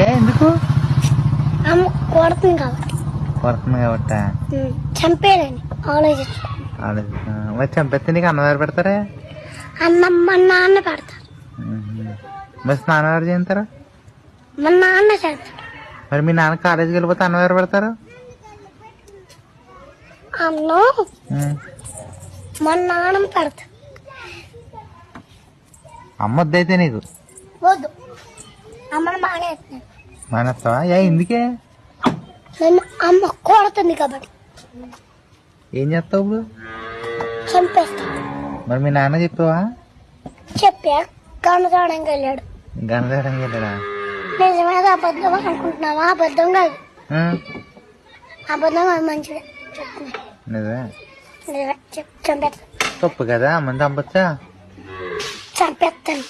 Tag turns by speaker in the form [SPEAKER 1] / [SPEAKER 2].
[SPEAKER 1] ఏ ఎందుకు
[SPEAKER 2] అమ్మ కొడుతుంది కాబట్టి
[SPEAKER 1] కొడుతుంది కాబట్టి
[SPEAKER 2] చంపేయాలని ఆలోచించు.
[SPEAKER 1] మరి చంపేస్తే నీకు అన్నం ఎవరు పెడతారా?
[SPEAKER 2] అన్నం మా నాన్న పెడతారు.
[SPEAKER 1] మరి స్నానం ఎవరు చేస్తారు?
[SPEAKER 2] మా నాన్న చేస్తాడు.
[SPEAKER 1] మరి మీ నాన్న కాలేజీకి వెళ్ళిపోతే అన్నం ఎవరు పెడతారు?
[SPEAKER 2] అన్నం మా నాన్న పెడతాడు.
[SPEAKER 1] అమ్మ వద్దయితే నీకు
[SPEAKER 2] వద్దు, అమ్మని మానేస్తున్నాను.
[SPEAKER 1] మానేస్తావా? ఏ ఎందుకే?
[SPEAKER 2] నన్ను అమ్మ కొడుతుంది కాబట్టి.
[SPEAKER 1] ఏం చేస్తావు ఇప్పుడు?
[SPEAKER 2] చంపేస్తాను.
[SPEAKER 1] మరి మీ నాన్న చెప్పావా?
[SPEAKER 2] చెప్పా, గణతాడానికి వెళ్ళాడు.
[SPEAKER 1] గణదేవడానికి వెళ్ళాడా?
[SPEAKER 2] నిజమేదా అబద్ధం అనుకుంటున్నావా? అబద్ధం కాదు, అబద్ధం కాదు, మంచిగా చెప్తున్నా.
[SPEAKER 1] నిజమే.
[SPEAKER 2] నిజమే, చంపేస్తాను.
[SPEAKER 1] తప్పు కదా, అమ్మని చంపచ్చా?
[SPEAKER 2] చంపేస్తాను.